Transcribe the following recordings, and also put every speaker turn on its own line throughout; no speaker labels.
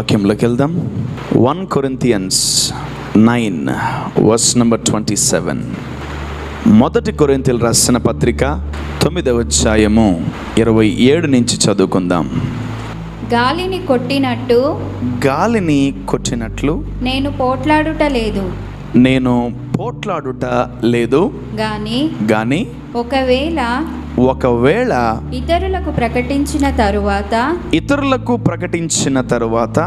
వాక్యంలోకి వెళ్దాం. 1 Corinthians 9 verse number 27. మొదటి కొరింథీయులకు రాసిన పత్రిక 9వ అధ్యాయము 27 నుంచి చదువుకుందాం.
గాలిని కొట్టినట్లు నేను పోట్లాడుట లేదు గాని ఒకవేళ ఇతరులకు ప్రకటించిన తరువాత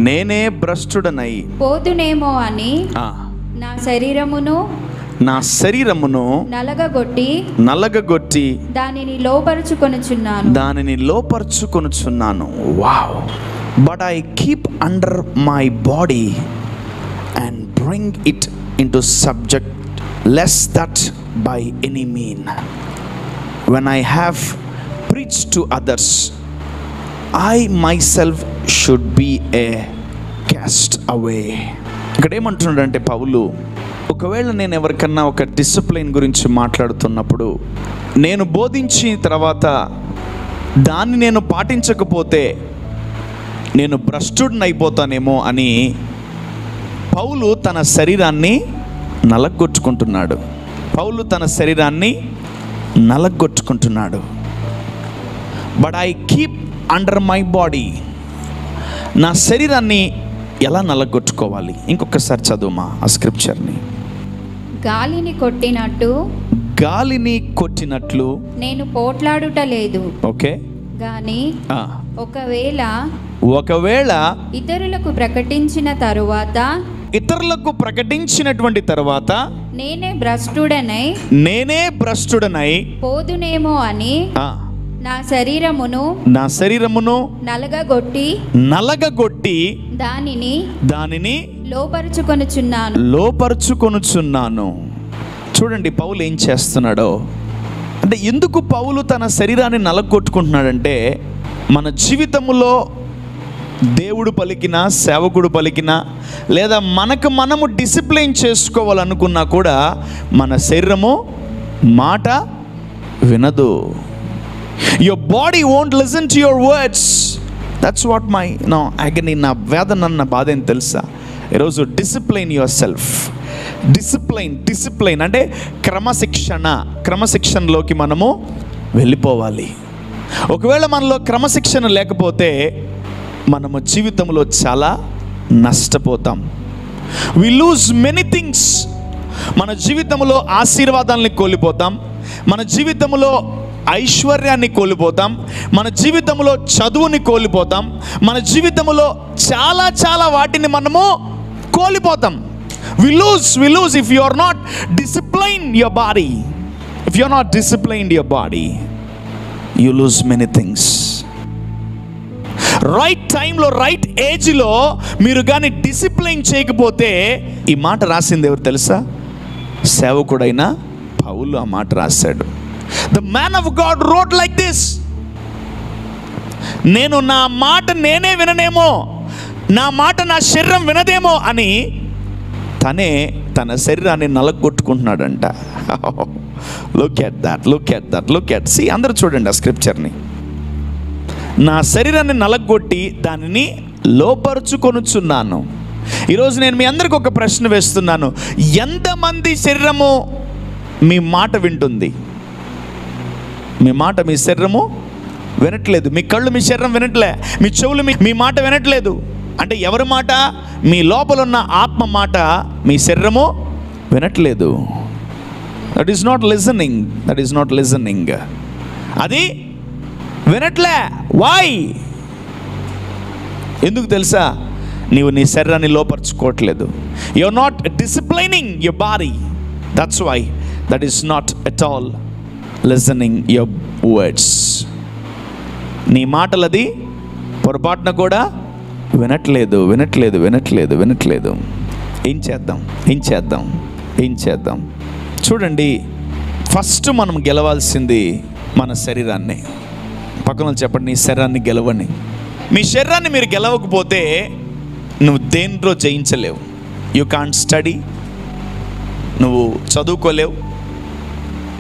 నేనే భ్రష్టుడనై పోదునేమో అని నా శరీరమును నలగగొట్టి దానిని లోపరుచుకొనుచున్నాను. Wow! But I keep under my body and bring it into subject, lest that by any mean, when I have preached to others, I myself should be a cast away. ఇక్కడ ఏమంటున్నాడంటే పౌలు, ఒకవేళ నేను ఎవరికన్నా ఒక డిసిప్లిన్ గురించి మాట్లాడుతున్నప్పుడు, నేను బోధించిన తర్వాత దాన్ని నేను పాటించకపోతే నేను భ్రష్టుడిని అయిపోతానేమో అని పౌలు తన శరీరాన్ని నలగొట్టుకుంటున్నాడు. But I keep under my body. నా శరీరాన్ని ఎలా నలగొట్టుకోవాలి? ఇంకొకసారి చదువుమా ఆ స్క్రిప్చర్ని. గాలిని కొట్టినట్లు నేను పోట్లాడుట లేదు.
ఓకే,
గాని ఒకవేళ ఇతరులకు ప్రకటించినటువంటి తరువాత నేనే భ్రష్టుడనై పోదునేమో అని నా శరీరమును నలగగొట్టి దానిని లోపరుచుకొనుచున్నాను. చూడండి పౌలు ఏం చేస్తున్నాడో. అంటే ఎందుకు పౌలు తన శరీరాన్ని నలగొట్టుకుంటున్నాడంటే, మన జీవితంలో దేవుడు పలికినా, సేవకుడు పలికినా, లేదా మనము డిసిప్లైన్ చేసుకోవాలనుకున్నా కూడా మన శరీరము మాట వినదు. Your body won't listen to your words. That's what my agony, నా వేదన, నా బాధ ఏం తెలుసా? ఈరోజు డిసిప్లైన్ యువర్ సెల్ఫ్. డిసిప్లైన్ అంటే క్రమశిక్షణలోకి మనము వెళ్ళిపోవాలి. ఒకవేళ మనలో క్రమశిక్షణ లేకపోతే మనము జీవితంలో చాలా నష్టపోతాం. We lose many things. మన జీవితంలో ఆశీర్వాదాలని కోల్పోతాం, మన జీవితంలో ఐశ్వర్యాన్ని కోల్పోతాం, మన జీవితంలో చదువుని కోల్పోతాం, మన జీవితంలో చాలా వాటిని మనము కోల్పోతాం. We lose if you are not disciplined your body. If you are not disciplined your body, you lose many things. Right టైంలో, రైట్ ఏజ్లో మీరు కానీ డిసిప్లైన్ చేయకపోతే, ఈ మాట రాసింది ఎవరు తెలుసా? సేవకుడైన పౌలు ఆ మాట రాశాడు. The man of God wrote like this. నేను నా మాట నేనే విననేమో, నా మాట నా శరీరం వినదేమో అని తనే తన శరీరాన్ని నలగొట్టుకుంటున్నాడంట. Look at that. See, అందరూ చూడండి ఆ స్క్రిప్చర్ని. నా శరీరాన్ని నలగొట్టి దానిని లోపరుచుకొనుచున్నాను. ఈరోజు నేను మీ అందరికి ఒక ప్రశ్న వేస్తున్నాను. ఎంతమంది శరీరము మీ మాట వింటుంది? మీ శరీరము వినట్లేదు. మీ కళ్ళు మీ శరీరం వినట్లే, మీ చెవులు మీ మాట వినట్లేదు. అంటే ఎవరి మాట? మీ లోపల ఉన్న ఆత్మ మాట మీ శరీరము వినట్లేదు. That is not listening. అది వినట్లే. వై? ఎందుకు తెలుసా? నీవు నీ శరీరాన్ని లోపరుచుకోవట్లేదు. You are not disciplining your body. That's why. That is not at all listening your words. నీ మాటలది పొరపాటున కూడా వినట్లేదు. ఏం చేద్దాం? చూడండి, ఫస్ట్ మనం గెలవాల్సింది మన శరీరాన్ని. పక్కన చెప్పండి, నీ శరీరాన్ని గెలవని. మీ శరీరాన్ని మీరు గెలవకపోతే నువ్వు దేంట్లో జయించలేవు. యూ కాంట్ స్టడీ, నువ్వు చదువుకోలేవు.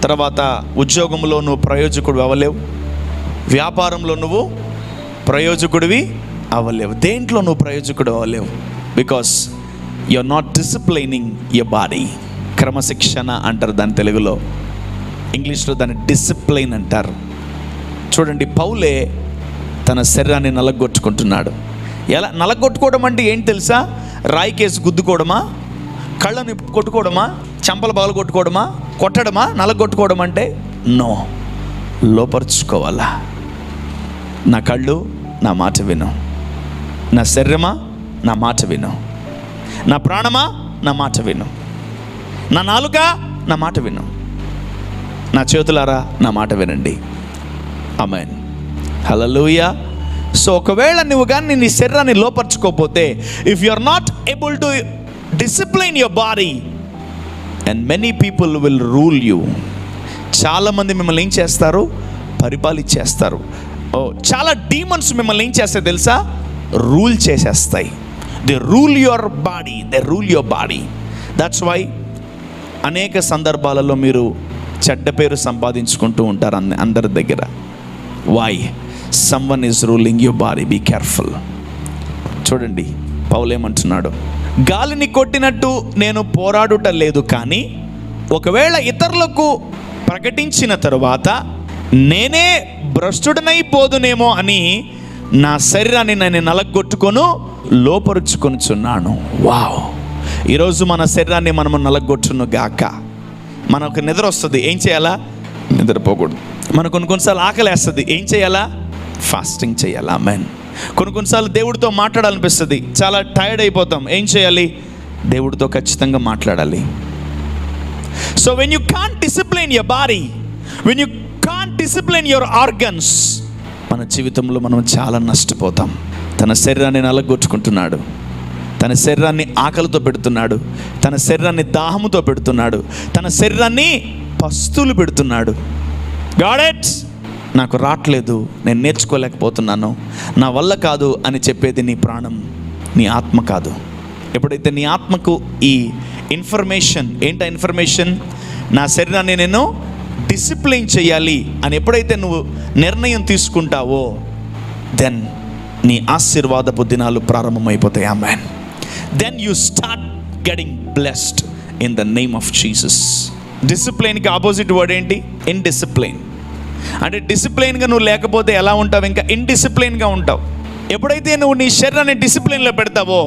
తర్వాత ఉద్యోగంలో నువ్వు ప్రయోజకుడు అవ్వలేవు. వ్యాపారంలో నువ్వు ప్రయోజకుడివి అవ్వలేవు. దేంట్లో నువ్వు ప్రయోజకుడు అవ్వలేవు. Because you are not disciplining your body. క్రమశిక్షణ అంటారు దాని తెలుగులో, ఇంగ్లీష్లో దాన్ని డిసిప్లైన్ అంటారు. చూడండి, పౌలే తన శరీరాన్ని నలగొట్టుకుంటున్నాడు. ఎలా నలగొట్టుకోవడం అంటే ఏంటి తెలుసా? రాయికేసి గుద్దుకోవడమా, కళ్ళని కొట్టుకోవడమా, చెంపలు పగలు కొట్టుకోవడమా, కొట్టడమా? నలగొట్టుకోవడం అంటే నో, లోపరుచుకోవాలా. నా కళ్ళు నా మాట విను, నా శరీరమా నా మాట విను, నా ప్రాణమా నా మాట విను, నా నాలుక నా మాట విను, నా చేతులారా నా మాట వినండి. ఆమేన్, హల్లెలూయా. సో ఒకవేళ నువ్వు కానీ నీ శరీరాన్ని లోపరుచుకోకపోతే, if you are not able to discipline your body, and many people will rule you. చాలామంది మిమ్మల్ని ఏం చేస్తారు? పరిపాలించేస్తారు. చాలా డీమన్స్ మిమ్మల్ని ఏం చేస్తాయి తెలుసా? రూల్ చేసేస్తాయి. They rule your body, they rule your body. That's why అనేక సందర్భాలలో మీరు చెడ్డ పేరు సంపాదించుకుంటూ ఉంటారు అందరి దగ్గర. Why? Someone is ruling your body. Be careful. చూడండి, పౌలేమంటున్నాడు, గాలిని కొట్టినట్టు నేను పోరాడుట లేదు, కానీ ఒకవేళ ఇతరులకు ప్రకటించిన తరువాత నేనే భ్రష్టుడనైపోదునేమో అని నా శరీరాన్ని నేను నలగొట్టుకొను లోపరుచుకొనుచున్నాను. వావ్! ఈరోజు మన శరీరాన్ని మనము నలగొట్టును గాక. మనకు నిద్ర వస్తుంది, ఏం చేయాలా? నిద్రపోకూడదు. మనకు కొన్నిసార్లు ఆకలి వేస్తుంది, ఏం చేయాలా? ఫాస్టింగ్ చేయాలా. ఆమేన్. కొన్నిసార్లు దేవుడితో మాట్లాడాలనిపిస్తుంది, చాలా టైర్డ్ అయిపోతాం, ఏం చేయాలి? దేవుడితో ఖచ్చితంగా మాట్లాడాలి. So when you can't discipline your body, when you can't discipline your organs, మన జీవితంలో మనం చాలా నష్టపోతాం. తన శరీరాన్ని నలగొట్టుకుంటున్నాడు, తన శరీరాన్ని ఆకలితో పెడుతున్నాడు, తన శరీరాన్ని దాహముతో పెడుతున్నాడు, తన శరీరాన్ని పస్తులు పెడుతున్నాడు. Got it? నాకు రావట్లేదు, నేను నేర్చుకోలేకపోతున్నాను, నా వల్ల కాదు అని చెప్పేది నీ ప్రాణం, నీ ఆత్మ కాదు. ఎప్పుడైతే నీ ఆత్మకు ఈ ఇన్ఫర్మేషన్, ఏంటా ఇన్ఫర్మేషన్? నా శరీరాన్ని నేను డిసిప్లైన్ చేయాలి అని ఎప్పుడైతే నువ్వు నిర్ణయం తీసుకుంటావో, దెన్ నీ ఆశీర్వాదపు దినాలు ప్రారంభమైపోతాయి. Amen. Then you start getting blessed in the name of Jesus. డిసిప్లైన్కి ఆపోజిట్ వర్డ్ ఏంటి? ఇన్డిసిప్లైన్. అంటే డిసిప్లైన్గా నువ్వు లేకపోతే ఎలా ఉంటావు? ఇంకా ఇన్డిసిప్లైన్గా ఉంటావు. ఎప్పుడైతే నువ్వు నీ శరీరాన్ని డిసిప్లైన్లో పెడతావో,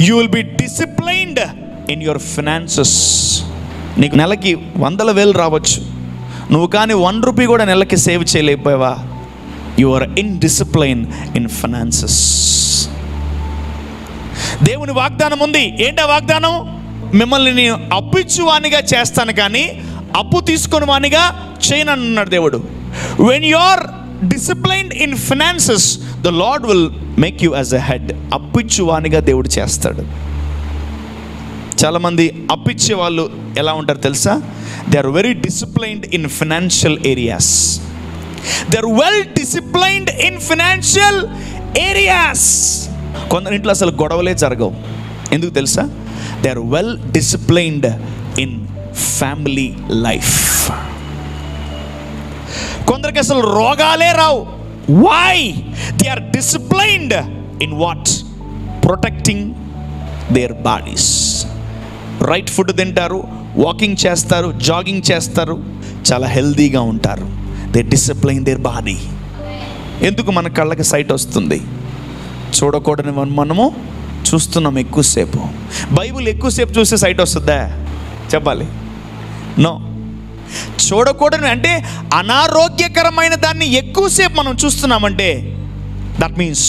you will be disciplined in your finances. నీకు నెలకి 100,000 రావచ్చు, నువ్వు కానీ 1 రూపీ కూడా నెలకి సేవ్ చేయలేకపోయావా? You are indiscipline in finances. దేవుని వాగ్దానం ఉంది. ఏంటా వాగ్దానం? మిమ్మల్ని నేను అప్పిచ్చువానిగా చేస్తాను, కానీ అప్పు తీసుకొని వానిగా చేయనన్నాడు దేవుడు. When you are disciplined in finances, the Lord will make you as a head. అప్పిచ్చువానిగా దేవుడు చేస్తాడు. చాలామంది అప్పిచ్చే వాళ్ళు ఎలా ఉంటారు తెలుసా? They are very disciplined in financial areas. They are well disciplined in financial areas. కొందరింట్లో అసలు గొడవలే జరగవు. ఎందుకు తెలుసా? They are well disciplined in family life. కొందరికి అసలు రోగాలే రావు. Why? They are disciplined in what? Protecting their bodies. Right food తింటారు, వాకింగ్ చేస్తారు, జాగింగ్ చేస్తారు, చాలా హెల్దీగా ఉంటారు. They discipline their body. ఎందుకు? మన కళ్ళకి సైట్ వస్తుంది, చూడకూడని మనము చూస్తున్నాం ఎక్కువసేపు. బైబిల్ ఎక్కువసేపు చూస్తే సైట్ వస్తుందా? చెప్పాలి. నో. చూడకూడని అంటే అనారోగ్యకరమైన దాన్ని ఎక్కువసేపు మనం చూస్తున్నామంటే that means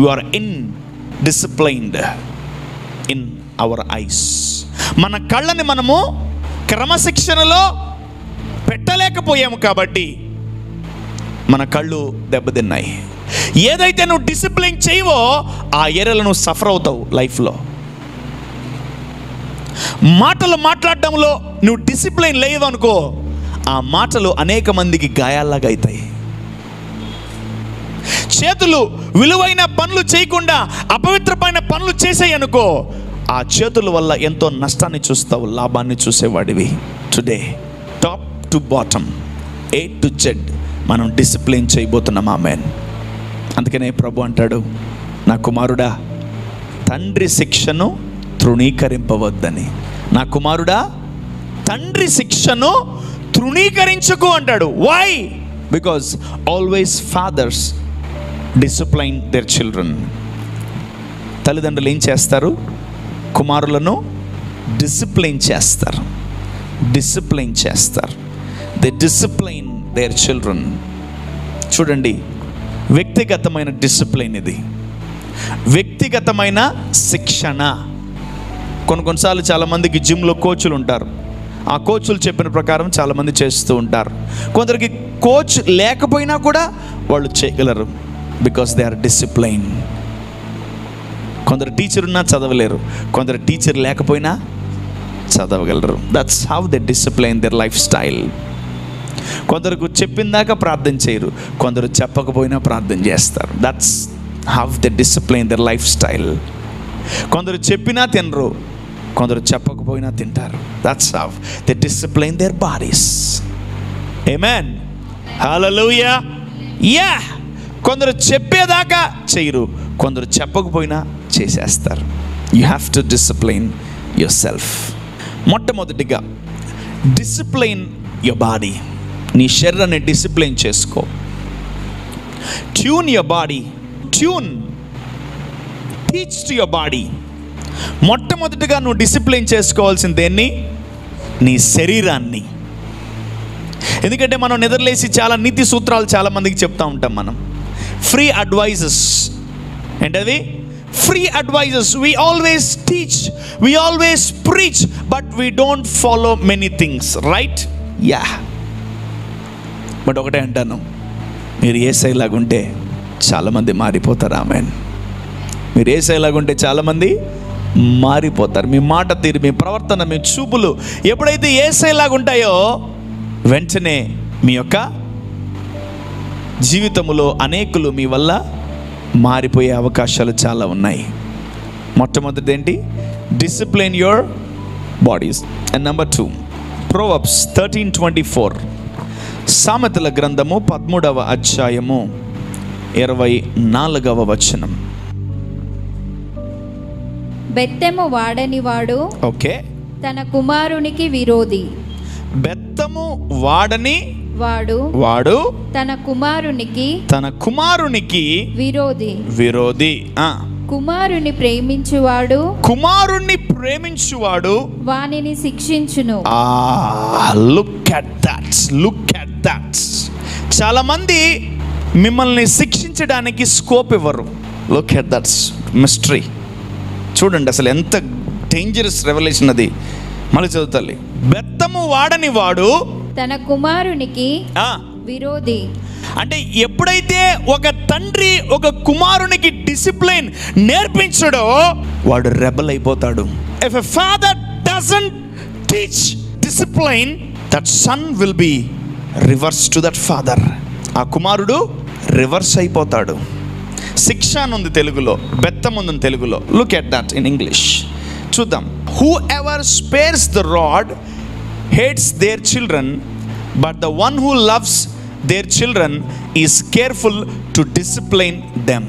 you are indisciplined in our eyes. మన కళ్ళని మనము క్రమశిక్షణలో పెట్టలేకపోయాము కాబట్టి మన కళ్ళు దెబ్బతిన్నాయి. ఏదైతే నువ్వు డిసిప్లైన్ చేయవో ఆ ఏరియాలో నువ్వు సఫర్ అవుతావు లైఫ్లో. మాటలు మాట్లాడడంలో నువ్వు డిసిప్లైన్ లేవనుకో, ఆ మాటలు అనేక మందికి గాయాల్లాగా అవుతాయి. చేతులు విలువైన పనులు చేయకుండా అపవిత్రమైన పనులు చేసాయి అనుకో, ఆ చేతుల వల్ల ఎంతో నష్టాన్ని చూస్తావు, లాభాన్ని చూసేవాడివి. Today top to bottom, A to Z మనం డిసిప్లైన్ చేయబోతున్నాం. ఆమేన్. అందుకనే ప్రభు అంటాడు, నా కుమారుడా తండ్రి శిక్షను తృణీకరింపవద్దని. నా కుమారుడా తండ్రి శిక్షను తృణీకరించకు అంటాడు. Why? Because always fathers discipline their children. తల్లిదండ్రులు ఏం చేస్తారు? కుమారులను డిసిప్లైన్ చేస్తారు. They discipline their children. చూడండి, వ్యక్తిగతమైన డిసిప్లైన్ ఇది, వ్యక్తిగతమైన శిక్షణ. కొన్నిసార్లు చాలామందికి జిమ్లో కోచ్లు ఉంటారు. ఆ కోచ్లు చెప్పిన ప్రకారం చాలామంది చేస్తూ ఉంటారు. కొందరికి కోచ్ లేకపోయినా కూడా వాళ్ళు చేయగలరు, బికాస్ దే ఆర్ డిసిప్లైన్. కొందరు టీచర్ ఉన్నా చదవలేరు, కొందరు టీచర్ లేకపోయినా చదవగలరు. That's how they discipline their life style. కొందరికి చెప్పిందాక ప్రార్థన చేయరు, కొందరు చెప్పకపోయినా ప్రార్థన చేస్తారు. That's how they discipline their life style. కొందరు చెప్పినా తినరు, కొందరు చెప్పకపోయినా తింటారు. That's how they discipline there bodies. Amen, hallelujah. Yeah, కొందరు చెప్పేదాకా చేయరు, కొందరు చెప్పకపోయినా చేసేస్తారు. You have to discipline your self. మొట్టమొదటిగా డిసిప్లైన్ యువర్ బాడీ. నీ శరీరాన్ని డిసిప్లైన్ చేసుకో. Tune your body. Teach to your body. మొట్టమొదటిగా నువ్వు డిసిప్లైన్ చేసుకోవాల్సింది దేన్ని? నీ శరీరాన్ని. ఎందుకంటే మనం నిద్రలేసి చాలా నీతి సూత్రాలు చాలామందికి చెప్తూ ఉంటాం. మనం ఫ్రీ అడ్వైజెస్. ఏంటది? Free advices. we always teach, we always preach, but we don't follow many things, right? Yeah. But ఒకటే అంటాను, మీరు యేసయ్యలాగుంటే చాలామంది మారిపోతారు. ఆమేన్. మీరు యేసయ్యలాగుంటే చాలామంది మారిపోతారు. మీ మాట తీరు, మీ ప్రవర్తన, మీ చూపులు ఎప్పుడైతే యేసయ్యలాగా ఉంటాయో వెంటనే మీ యొక్క జీవితంలో అనేకులు మీ వల్ల మారిపోయే అవకాశాలు చాలా ఉన్నాయి. మొట్టమొదటిది ఏంటి? Discipline your bodies. And number 2, Proverbs 13:24. సామెతల గ్రంథము 13వ అధ్యాయము 24వ వచనం.
బెత్తెము వాడని వాడు
ఓకే
తన కుమారునికి విరోధి.
బెత్తము వాడని వాడు
తన కుమారునికి
విరోధి.
కుమారుని ప్రేమించువాడు వానిని శిక్షించును.
Look at that. చాలా మంది మిమ్మల్ని శిక్షించడానికి స్కోప్ ఇవ్వరు. Look at that mystery. చూడండి అసలు ఎంత డేంజరస్ రెవల్యూషన్ అది. మళ్ళీ చదువుతాలి. బెత్తము వాడని వాడు
తన కుమారునికి విరోధి.
అంటే ఎప్పుడైతే ఒక తండ్రి ఒక కుమారునికి డిసిప్లైన్ నేర్పించడో వాడు రెబల్ అయిపోతాడు. If a father doesn't teach discipline, that son will be reverse to that father. ఆ కుమారుడు రివర్స్ అయిపోతాడు. శిక్ష అనుంది తెలుగులో, బెత్తం ఉంది తెలుగులో. Look at that in English. చూద్దాం. Whoever spares the rod hates their children, but the one who loves their children is careful to discipline them.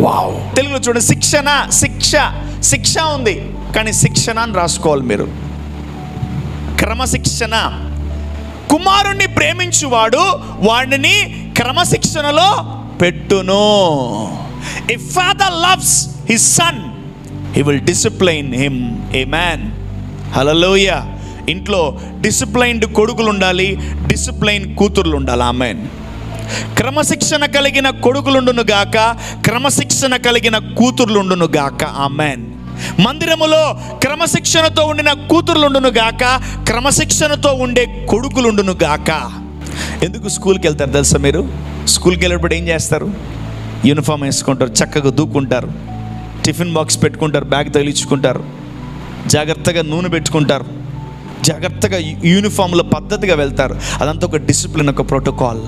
Wow. తెలుగులో చూడండి, శిక్ష ఉంది, కానీ శిక్షణ అని రాసుకోవాలి మీరు. క్రమశిక్షణ. కుమారుణ్ణి ప్రేమించువాడు వాడిని క్రమశిక్షణలో పెట్టును. If father loves his son, he will discipline him. Amen. Hallelujah. ఇంట్లో డిసిప్లైన్డ్ కొడుకులు ఉండాలి, డిసిప్లైన్ కూతుర్లు ఉండాలి. ఆమేన్. క్రమశిక్షణ కలిగిన కొడుకులుండును గాక, క్రమశిక్షణ కలిగిన కూతుర్లుండును గాక. ఆమేన్. మందిరములో క్రమశిక్షణతో ఉండిన కూతుర్లుండును గాక, క్రమశిక్షణతో ఉండే కొడుకులుండును గాక. ఎందుకు స్కూల్కి వెళ్తారు తెలుసా మీరు? స్కూల్కి వెళ్ళేటప్పుడు ఏం చేస్తారు? యూనిఫామ్ వేసుకుంటారు, చక్కగా దూకుంటారు, టిఫిన్ బాక్స్ పెట్టుకుంటారు, బ్యాగ్ తగిలించుకుంటారు, జాగ్రత్తగా నూనె పెట్టుకుంటారు, జాగ్రత్తగా యూనిఫామ్లో పద్ధతిగా వెళ్తారు. అదంతా ఒక డిసిప్లిన్, ఒక ప్రోటోకాల్.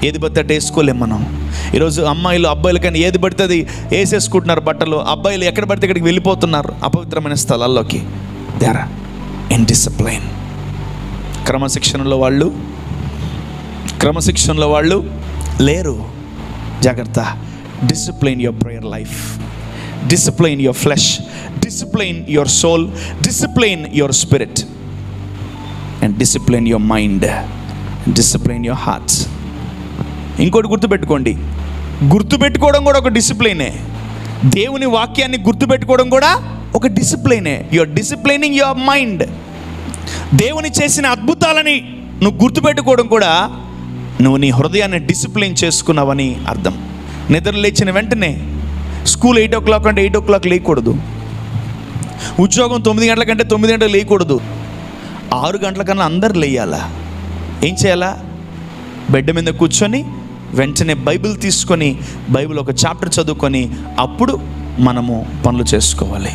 ఏది పడితే అటు వేసుకోలేం మనం. ఈరోజు అమ్మాయిలు అబ్బాయిలు కానీ ఏది పడితే అది వేసేసుకుంటున్నారు బట్టలు. అబ్బాయిలు ఎక్కడ పడితే ఇక్కడికి వెళ్ళిపోతున్నారు అపవిత్రమైన స్థలాల్లోకి. They are in discipline. క్రమశిక్షణలో వాళ్ళు లేరు. జాగ్రత్త. Discipline your prayer life, discipline your flesh, discipline your soul, discipline your spirit, and discipline your mind, discipline your hearts. ఇంకోటి గుర్తుపెట్టుకోండి, గుర్తుపెట్టుకోవడం కూడా ఒక డిసిప్లైనే. దేవుని వాక్యాన్ని గుర్తుపెట్టుకోవడం కూడా ఒక డిసిప్లైనే. Your disciplining your mind. దేవుని చేసిన అద్భుతాలని నువ్వు గుర్తుపెట్టుకోవడం కూడా నువ్వు నీ హృదయాన్ని డిసిప్లైన్ చేసుకున్నావని అర్థం. నిద్ర లేచిన వెంటనే స్కూల్ 8 o'clock అంటే 8 o'clock లేయకూడదు. ఉద్యోగం 9 గంటల కంటే 9 గంటలకు లేయకూడదు. 6 గంటల కన్నా అందరు లేయాలా? ఏం చేయాలా? బెడ్ మీద కూర్చొని వెంటనే బైబిల్ తీసుకొని బైబిల్ ఒక చాప్టర్ చదువుకొని అప్పుడు మనము పనులు చేసుకోవాలి.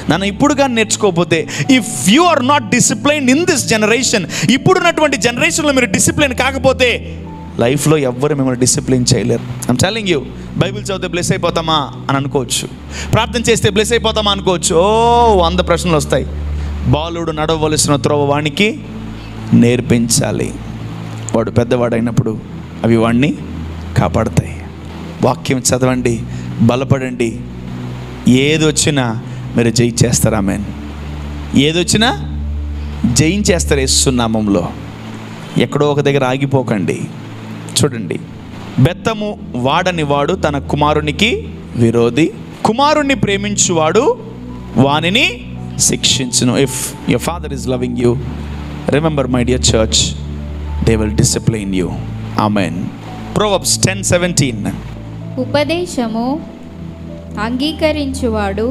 నన్ను ఇప్పుడు కానీ నేర్చుకోకపోతే, if you are not disciplined in this generation, ఇప్పుడున్నటువంటి జనరేషన్లో మీరు డిసిప్లైన్ కాకపోతే లైఫ్లో ఎవ్వరు మిమ్మల్ని డిసిప్లైన్ చేయలేరు. I'm telling you. బైబిల్ చదివితే బ్లెస్ అయిపోతామా అని అనుకోవచ్చు, ప్రార్థన చేస్తే బ్లెస్ అయిపోతామా అనుకోవచ్చు. 100 ప్రశ్నలు వస్తాయి. బాలుడు నడవవలసిన త్రోవ వానికి నేర్పించాలి, వాడు పెద్దవాడైనప్పుడు అవి వాడిని కాపాడతాయి. వాక్యం చదవండి, బలపడండి. ఏది వచ్చినా మీరు జయించేస్తారు. ఆమేన్. ఏదొచ్చినా జయించేస్తారు యేసు నామములో. ఎక్కడో ఒక దగ్గర ఆగిపోకండి. చూడండి, బెత్తము వాడని వాడు తన కుమారునికి విరోధి, కుమారుణ్ణి ప్రేమించువాడు వానిని శిక్షించును. If your father is loving you, remember my dear church, they will discipline you. Amen. Proverbs 10:17.
ఉపదేశము అంగీకరించువాడు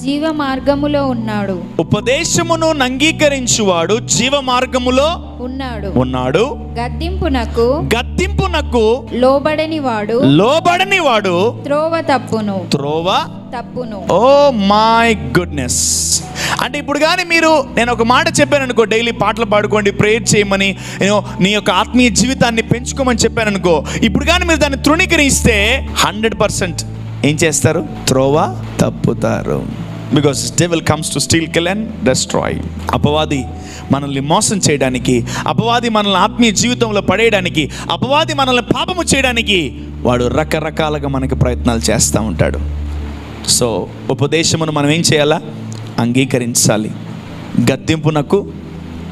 జీవ మార్గములో ఉన్నాడు.
ఉపదేశమును అంగీకరించువాడు జీవ మార్గములో ఉన్నాడు. గద్దింపునకు లోబడని వాడు త్రోవ తప్పును. Oh my goodness. అంటే ఇప్పుడు కానీ నేను ఒక మాట చెప్పాను అనుకో, డైలీ పాటలు పాడుకోండి, ప్రేయర్ చేయమని, నీ యొక్క ఆత్మీయ జీవితాన్ని పెంచుకోమని చెప్పాను అనుకో, ఇప్పుడు కానీ మీరు దాన్ని తృణీకరిస్తే 100% ఏం చేస్తారు? త్రోవ తప్పుతారు. Because devil comes to steal, kill and destroy. అపవాది మనల్ని మోసం చేయడానికి, అపవాది మనల్ని ఆత్మీయ జీవితంలో పడేయడానికి, అపవాది మనల్ని పాపము చేయడానికి వాడు రకరకాలుగా మనకి ప్రయత్నాలు చేస్తూ ఉంటాడు. సో ఉపదేశమును మనం ఏం చేయాలా? అంగీకరించాలి. గద్దింపునకు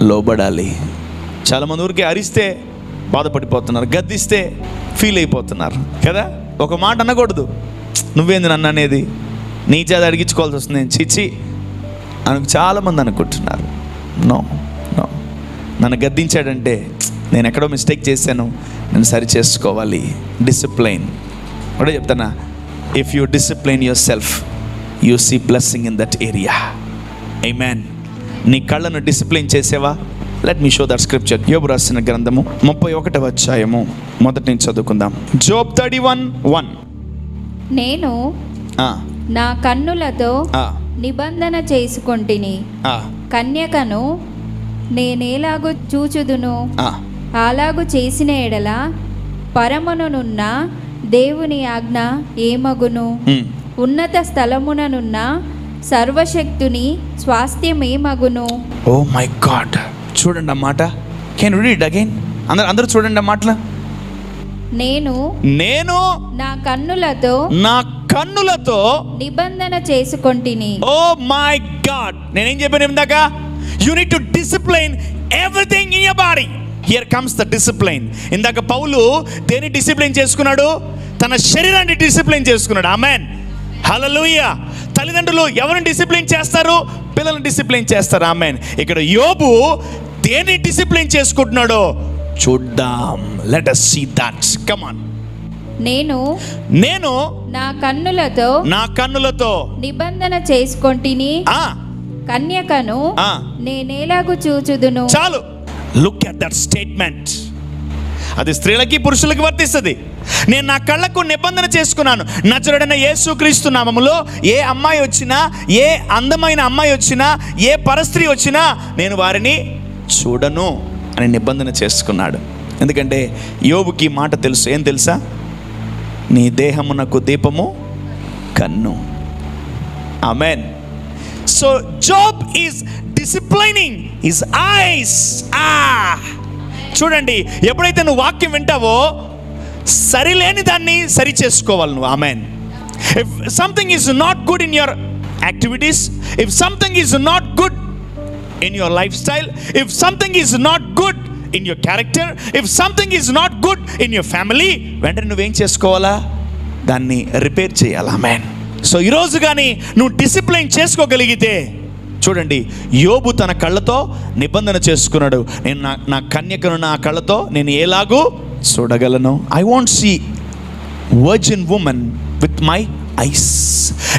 లోబడాలి. చాలామంది ఊరికి అరిస్తే బాధపడిపోతున్నారు, గద్దిస్తే ఫీల్ అయిపోతున్నారు కదా. ఒక మాట అనకూడదు, నువ్వేంది నన్ను అనేది, నీ చేత అడిగించుకోవాల్సి వస్తుంది, నేను చిచి అని చాలామంది అనుకుంటున్నారు. నో, నన్ను గద్దించాడంటే నేను ఎక్కడో మిస్టేక్ చేశాను, నేను సరి చేసుకోవాలి. డిసిప్లైన్ ఒకటే చెప్తానా, if you discipline yourself you see blessing in that area. Amen. నీ కళ్ళను డిసిప్లైన్ చేసేవా? Let me show that scripture. యోబు రాసిన గ్రంథము 31వ అధ్యాయము మొదటి నుంచి చదువుకుందాం. జోబ్ 31:1.
నేను నా కన్నులతో నిబంధన చేసుకొంటిని, కన్యకను నేనేలాగు చూచుదును, అలాగు చేసిన ఎడల పరమనున్న దేవుని ఆజ్ఞ ఏమగును, ఉన్నత స్థలముననున్న సర్వశక్తుని స్వాస్థ్యం ఏమగును.
ఓ మై గాడ్. చూడండి ఆ మాట. Can you read again? అందరూ చూడండి ఆ మాటలు.
నేను నా కన్నులతో నిబంధన చేసుకొంటిని.
ఓ మై గాడ్. నేనేం చెప్పాను ఇందాక? You need to discipline everything in your body. Here comes the discipline. ఇందాక పౌలు దేని డిసిప్లైన్ చేసుకున్నాడు? తన శరీరాన్ని డిసిప్లైన్ చేసుకున్నాడు. ఆమేన్. హల్లెలూయా. తల్లిదండ్రులు ఎవరిని డిసిప్లైన్ చేస్తారు? పిల్లల్ని డిసిప్లైన్ చేస్తారు. ఆమేన్. ఇక్కడ యోబు దేని డిసిప్లైన్ చేసుకుంటున్నాడో చూద్దాం. Let us see that. Come on.
నేను నా కన్నులతో నిబంధన చేసుకొంటిని, కన్యకను నేనేలాగు చూచుదును.
చాలు. Look at that statement. అది స్త్రీలకి పురుషులకి వర్తిస్తుంది. నేను నా కళ్ళకు నిబంధన చేసుకున్నాను, నజరుడైన యేసుక్రీస్తు నామములో ఏ అమ్మాయి వచ్చినా, ఏ అందమైన అమ్మాయి వచ్చినా, ఏ పరస్త్రీ వచ్చినా నేను వారిని చూడను అని నిబంధన చేసుకున్నాడు. ఎందుకంటే యోబుకి మాట తెలుసు. ఏం తెలుసా? నీ దేహమునకు దీపము కన్ను. Amen. So Job is disciplining his eyes. చూడండి, ఎప్పుడైతే నువ్వు వాక్యం వింటావో సరిలేని దాన్ని సరి చేసుకోవాలి నువ్వు. Amen. If something is not good in your activities, if something is not good in your lifestyle, if something is not good in your character, if something is not good in your family, వెంటనే నువ్వేం చేసుకోవాలా? దాన్ని repair చేయాలి. ఆమేన్. So ఈరోజు కానీ నువ్వు discipline చేసుకోగలిగితే, చూడండి, యోబు తన కళ్ళతో నిబంధన చేసుకున్నాడు. నేను నా కన్యకను నా కళ్ళతో నేను ఎలాగూ చూడగలను. I want see virgin women with my eyes.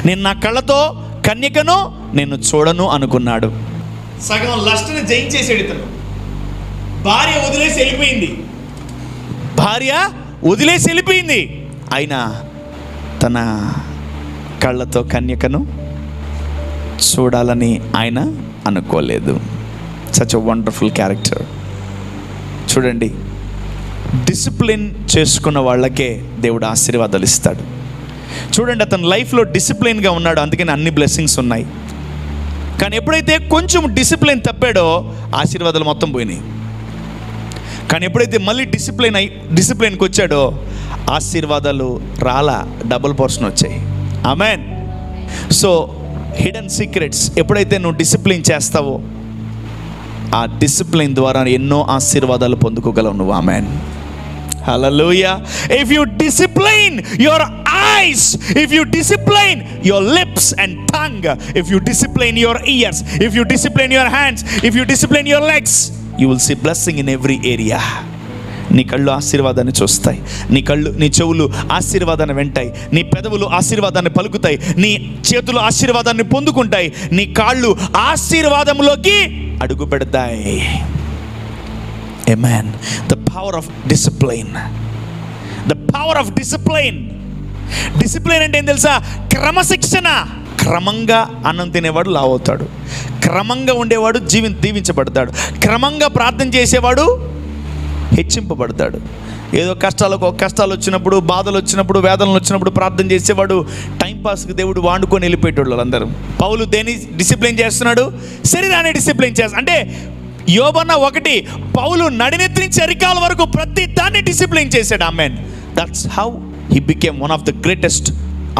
నేను నా కళ్ళతో కన్యకను నేను చూడను అనుకున్నాడు. సగం లస్ట్ని జయించేసాడు ఇతను. భార్య వదిలేసి వెళ్ళిపోయింది. అయినా తన కళ్ళతో కన్యకను చూడాలని ఆయన అనుకోలేదు. Such a wonderful character. చూడండి, డిసిప్లిన్ చేసుకున్న వాళ్ళకే దేవుడు ఆశీర్వాదాలు ఇస్తాడు. చూడండి, అతని లైఫ్లో డిసిప్లిన్గా ఉన్నాడు, అందుకని అన్ని బ్లెస్సింగ్స్ ఉన్నాయి. కానీ ఎప్పుడైతే కొంచెం డిసిప్లిన్ తప్పాడో ఆశీర్వాదాలు మొత్తం పోయినాయి. కానీ ఎప్పుడైతే మళ్ళీ డిసిప్లిన్కి వచ్చాడో ఆశీర్వాదాలు రాలా, డబుల్ పోర్షన్ వచ్చాయి. ఆమెన్. సో హిడెన్ సీక్రెట్స్ ఎప్పుడైతే నువ్వు డిసిప్లిన్ చేస్తావో ఆ డిసిప్లిన్ ద్వారా ఎన్నో ఆశీర్వాదాలు పొందుకోగలవు నువ్వు. Amen. Hallelujah. If you discipline your eyes, if you discipline your lips and tongue, if you discipline your ears, if you discipline your hands, if you discipline your legs, you will see blessing in every area. నీ కళ్ళు ఆశీర్వాదాన్ని చూస్తాయి, నీ చెవులు ఆశీర్వాదాన్ని వింటాయి, నీ పెదవులు ఆశీర్వాదాన్ని పలుకుతాయి, నీ చేతులు ఆశీర్వాదాన్ని పొందుకుంటాయి, నీ కాళ్ళు ఆశీర్వాదంలోకి అడుగు పెడతాయి. Amen. The power of discipline. The power of discipline. Discipline అంటే ఏం తెలుసా? క్రమశిక్షణ. క్రమంగా అన్నం తినేవాడు లావు అవుతాడు, క్రమంగా ఉండేవాడు దీవించబడతాడు, క్రమంగా ప్రార్థన చేసేవాడు హెచ్చింపబడతాడు. ఏదో కష్టాలు వచ్చినప్పుడు, బాధలు వచ్చినప్పుడు, వేదనలు వచ్చినప్పుడు ప్రార్థన చేసేవాడు టైంపాస్కి దేవుడు వాడుకొని వెళ్ళిపోయేటోళ్ళు వాళ్ళందరూ. పౌలు దేని డిసిప్లిన్ చేస్తున్నాడు? శరీరాన్ని డిసిప్లిన్ చేస్తాడు. అంటే యోబన్న ఒకటి, పౌలు నడినెత్తి నుంచి అరికాల వరకు ప్రతి దాన్ని డిసిప్లిన్ చేశాడు. Amen. That's how he became one of the greatest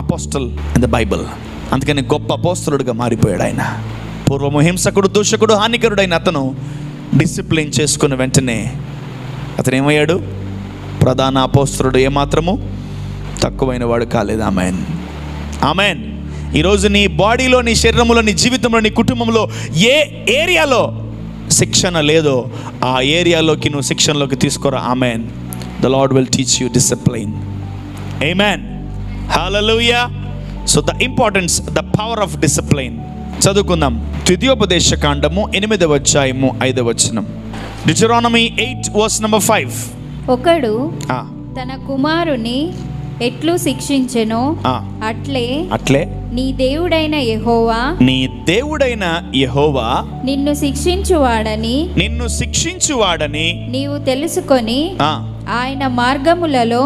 apostle in the Bible. అందుకని గొప్ప అపోస్తలుడిగా మారిపోయాడు ఆయన. పూర్వము హింసకుడు, దూషకుడు, హానికరుడైన అతను డిసిప్లిన్ చేసుకున్న వెంటనే అతను ఏమయ్యాడు? ప్రధాన అపోస్తలుడు. ఏమాత్రము తక్కువైన వాడు కాలేదు. ఆమెన్. ఆమెన్. ఈరోజు నీ బాడీలో, నీ శరీరంలో, నీ జీవితంలో, నీ కుటుంబంలో ఏ ఏరియాలో శిక్షణ లేదో ఆ ఏరియాలోకి నువ్వు శిక్షణలోకి తీసుకోరా. Amen. The Lord will teach you discipline. Amen. Hallelujah. So the importance, the power of discipline. చదువుకుందాం. ద్వితీయోపదేశ కాండము 8వ అధ్యాయము 5వ వచనం. Deuteronomy 8:5.
ఒకడు తన కుమారుని ఎట్లు శిక్షించెనో అట్లే నీ దేవుడైన యెహోవా నిన్ను శిక్షించువాడని నీవు తెలుసుకొని ఆయన మార్గములలో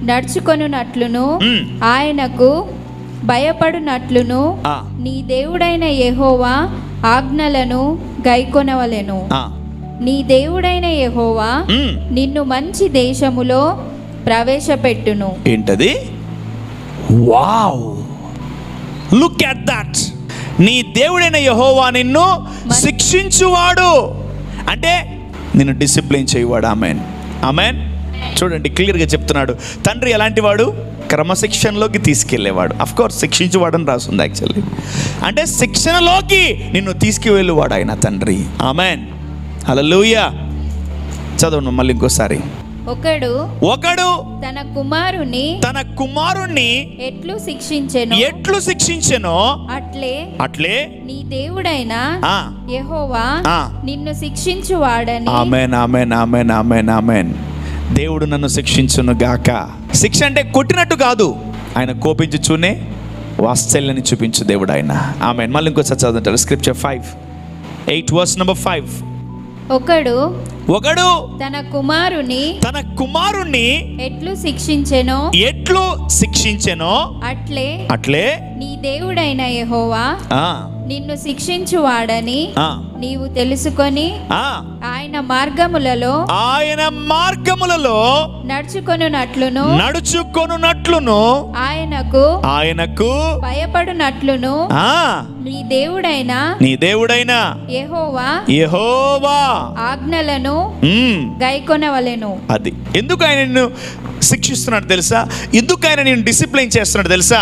నడుచుకొనున్నట్లును ఆయనకు భయపడునట్లును నీ దేవుడైన యెహోవా ఆజ్ఞలను గైకొనవలెను. నీ దేవుడైన యెహోవా నిన్ను మంచి దేశములో ప్రవేశపెట్టును.
ఏంటది? Wow, look at that. నీ దేవుడైన యెహోవా నిన్ను శిక్షించువాడు అంటే నిన్ను డిసిప్లిన్ చేయవాడు. ఆమెన్. ఆమెన్. చూడండి, క్లియర్గా చెప్తున్నాడు. తండ్రి ఎలాంటి వాడు? క్రమశిక్షణలోకి తీసుకెళ్లేవాడు. అఫ్ కోర్స్ శిక్షించువాడని రాస్తుంది యాక్చువల్లీ. అంటే శిక్షణలోకి నిన్ను తీసుకువెళ్ళేవాడు ఆయన తండ్రి. ఆమెన్. హల్లెలూయా. చదవండి మళ్ళీ ఇంకోసారి.
ఒకడు తన కుమారుణ్ణి ఎట్లు శిక్షించెనో అట్లే నీ దేవుడైన యెహోవా నిన్ను శిక్షించువాడని.
ఆమేన్. ఆమేన్. ఆమేన్. ఆమేన్. ఆమేన్. దేవుడు నన్ను శిక్షించును గాక. శిక్ష అంటే కొట్టినట్టు కాదు, ఆయన కోపించుచూనే వాత్సల్యాన్ని చూపించు దేవుడు ఆయన. ఆమేన్. మళ్ళీ ఇంకోసారి చదువుతారు. Scripture 5:8 verse number 5.
ఒకడు
ఒకడు
తన కుమారుణ్ణి
ఎట్లు శిక్షించెనో అట్లే
నీ దేవుడైన యెహోవా నిన్ను శిక్షించువాడని నీవు తెలుసుకొని ఆయన మార్గములలో నడుచుకొనున్నట్లును ఆయనకు భయపడునట్లును నీ దేవుడైన యెహోవా ఆజ్ఞలను గైకొనవలెను.
అది ఎందుకు ఆయన నిన్ను శిక్షిస్తున్నాడు తెలుసా? ఎందుకు ఆయన నేను డిసిప్లైన్ చేస్తున్నాడు తెలుసా?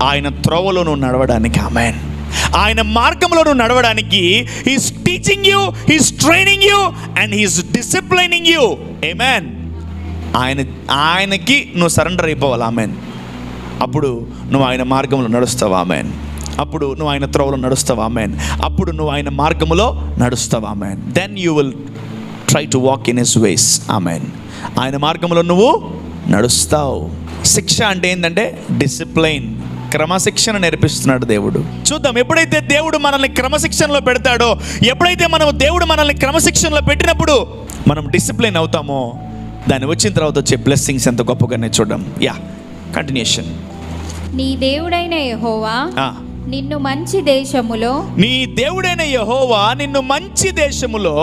ఆయన త్రోవలో నువ్వు నడవడానికి. ఆమేన్. ఆయన మార్గంలో నువ్వు నడవడానికి he's teaching you, he's training you and he's disciplining you. Amen. ఆయనకి నువ్వు సరెండర్ అయిపోవాలి. ఆమేన్. అప్పుడు నువ్వు ఆయన మార్గంలో నడుస్తావు. ఆమేన్. అప్పుడు నువ్వు ఆయన త్రోవలో నడుస్తావు. ఆమేన్. అప్పుడు నువ్వు ఆయన మార్గంలో నడుస్తావు. Amen. Then you will try to walk in his ways. Amen. ఆయన మార్గంలో నువ్వు నడుస్తావు. శిక్ష అంటే ఏంటంటే డిసిప్లైన్, క్రమశిక్షణ నేర్పిస్తున్నాడు దేవుడు. చూద్దాం, ఎప్పుడైతే దేవుడు మనల్ని క్రమశిక్షణలో పెడతాడో, ఎప్పుడైతే దేవుడు మనల్ని క్రమశిక్షణలో పెట్టినప్పుడు మనం డిసిప్లైన్ అవుతామో, దాన్ని వచ్చిన తర్వాత వచ్చే బ్లెస్సింగ్స్ ఎంత గొప్పగానే చూద్దాం. కంటిన్యూషన్.
నీ దేవుడైన యెహోవా నిన్ను మంచి దేశములో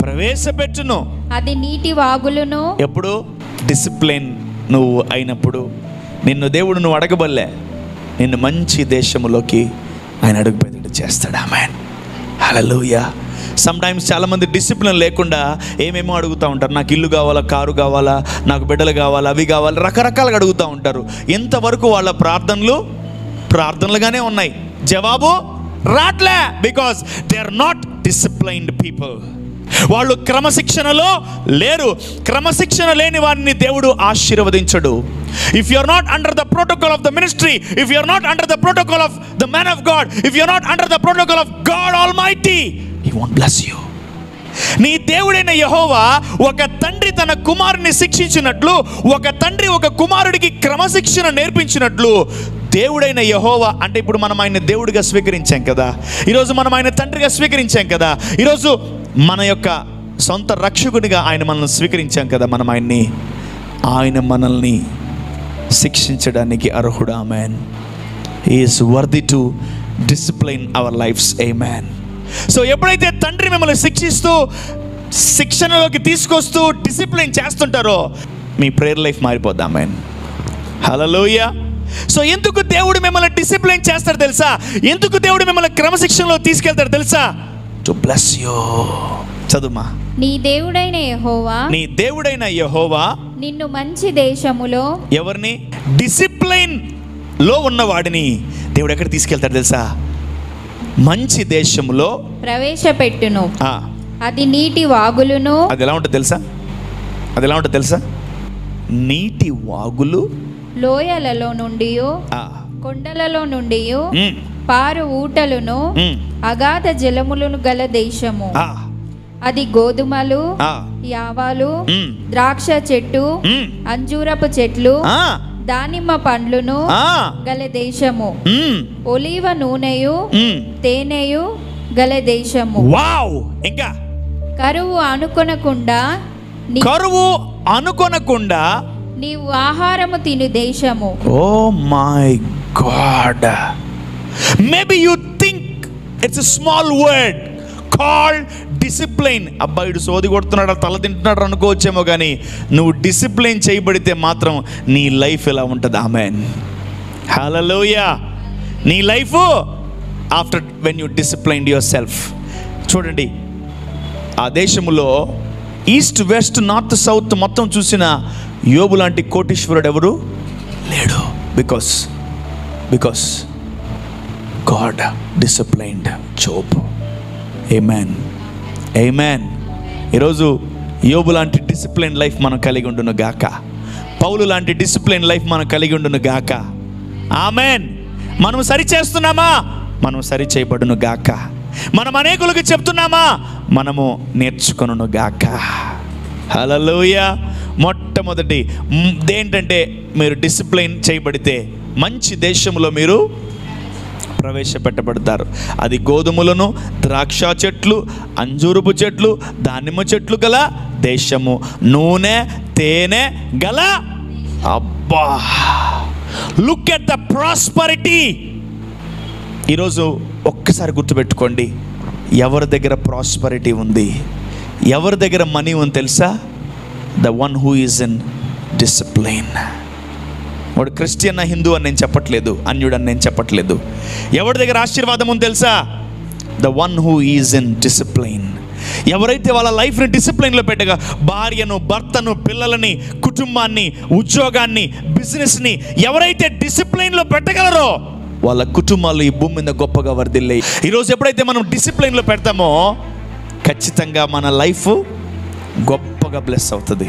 ప్రవేశపెట్టును. అది నీటి వాగులను.
ఎప్పుడు డిసిప్లైన్ నువ్వు అయినప్పుడు నిన్ను దేవుడు నువ్వు అడగబల్లే, నిన్ను మంచి దేశములోకి ఆయన అడుగుపెట్టేట్టు చేస్తాడు. ఆమేన్. హల్లెలూయా. సమ్ టైమ్స్ చాలామంది డిసిప్లిన్ లేకుండా ఏమేమో అడుగుతూ ఉంటారు. నాకు ఇల్లు కావాలా, కారు కావాలా, నాకు బిడ్డలు కావాలా, అవి కావాలి, రకరకాలుగా అడుగుతూ ఉంటారు. ఎంతవరకు వాళ్ళ ప్రార్థనలుగానే ఉన్నాయి, జవాబు రాట్లే. Because they are not disciplined people. వాళ్ళు క్రమశిక్షణలో లేరు. క్రమశిక్షణ లేని వారిని దేవుడు ఆశీర్వదించడు. If you are not under the protocol of the ministry, if you are not under the protocol of the man of God, if you are not under the protocol of God Almighty, He won't bless you. నీ దేవుడైన యెహోవా ఒక తండ్రి తన కుమారుని శిక్షించినట్లు, ఒక తండ్రి ఒక కుమారుడికి క్రమశిక్షణ నేర్పించినట్లు, దేవుడైన యెహోవా అంటే ఇప్పుడు మనం ఆయన దేవుడిగా స్వీకరించాం కదా, ఈరోజు మనం ఆయన తండ్రిగా స్వీకరించాం కదా, ఈరోజు మన యొక్క సొంత రక్షకునిగా ఆయన మనల్ని స్వీకరించాం కదా, ఆయన మనల్ని శిక్షించడానికి అర్హుడు. Amen. He is worthy to discipline our lives. Amen. So ఎప్పుడైతే తండ్రి మిమ్మల్ని శిక్షిస్తూ, శిక్షణలోకి తీసుకొస్తూ డిసిప్లైన్ చేస్తుంటారో, మీ ప్రేయర్ లైఫ్ మారిపోద్ది. ఆమేన్. హల్లెలూయా. సో ఎందుకు దేవుడు మిమ్మల్ని డిసిప్లైన్ చేస్తాడు తెలుసా? ఎందుకు దేవుడు మిమ్మల్ని క్రమశిక్షణలో తీసుకెళ్తాడు తెలుసా? To bless you. చదువుమా.
నీ దేవుడైన
యెహోవా
నిన్ను మంచి దేశములో,
ఎవరిని? డిసిప్లైన్ లో ఉన్నవాడిని దేవుడు ఎక్కడ తీసుకెళ్తాడు తెలుసా? మంచి దేశములో
ప్రవేశపెట్టును. అది నీటి వాగులను.
అది ఎలా ఉంటుంది తెలుసా? నీటి వాగులు
లోయలలో నుండి, కొండలలో నుండి పారు ఊటలను, అగాధ జలములను గల దేశము. అది గోధుమలు, యావాలు, ద్రాక్ష చెట్టు, అంజూరపు చెట్లు, దానిమ్మ పండ్లును గల దేశము, ఒలీవ నూనెయు తేనెయు గల దేశము.
వావ్. ఇంకా
కరువు అనుకొనకుండా నీవు ఆహారము తిను దేశము.
Oh my God. Maybe you think it's a small word called discipline. అబ్బాయిడు సోది కొడుతున్నాడు, తల తింటున్నాడు అనుకోవచ్చేమో, కానీ నువ్వు డిసిప్లైన్ చేయబడితే మాత్రం నీ లైఫ్ ఎలా ఉంటుంది? ఆమేన్. హల్లెలూయా. నీ life after when you disciplined your self. చూడండి, ఆ దేశంలో ఈస్ట్ వెస్ట్ నార్త్ సౌత్ మొత్తం చూసిన యోబు లాంటి కోటీశ్వరుడు ఎవరు లేడు. Because God disciplined Job. Amen. ఈరోజు యోబు లాంటి డిసిప్లైన్ లైఫ్ మనం కలిగి ఉండును గాక. పౌలు లాంటి డిసిప్లైన్ లైఫ్ మనం కలిగి ఉండును గాక. ఆమేన్. మనం సరి చేస్తున్నామా? మనం సరి చేయబడును గాక. మనం అనేకులకు చెప్తున్నామా? మనము నేర్చుకొనును గాక. హల్లెలూయా. మొట్టమొదటి ఏంటంటే, మీరు డిసిప్లైన్ చేయబడితే మంచి దేశంలో మీరు ప్రవేశపెట్టబడతారు. అది గోధుమలను, ద్రాక్ష చెట్లు, అంజూరపు చెట్లు, దానిమ్మ చెట్లు గల దేశము, నూనె తేనె గల. అబ్బా, లుక్ ఎట్ ద ప్రాస్పరిటీ. ఈరోజు ఒక్కసారి గుర్తుపెట్టుకోండి, ఎవరి దగ్గర ప్రాస్పరిటీ ఉంది, ఎవరి దగ్గర మనీ ఉంది తెలుసా? The one who is in discipline. వాడు క్రిస్టియన్ హిందూ అని నేను చెప్పట్లేదు, అన్యుడు అని నేను చెప్పట్లేదు. ఎవరి దగ్గర ఆశీర్వాదం ఉంది తెలుసా? The one who is in discipline. ఎవరైతే వాళ్ళ లైఫ్ని డిసిప్లైన్లో పెట్టగా, భార్యను, భర్తను, పిల్లలని, కుటుంబాన్ని, ఉద్యోగాన్ని, బిజినెస్ని ఎవరైతే డిసిప్లైన్లో పెట్టగలరో వాళ్ళ కుటుంబాలు ఈ భూమి మీద గొప్పగా వర్ధిల్లాయి. ఈరోజు ఎప్పుడైతే మనం డిసిప్లైన్లో పెడతామో ఖచ్చితంగా మన లైఫ్ గొప్పగా బ్లెస్ అవుతుంది.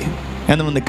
ఎంతమంది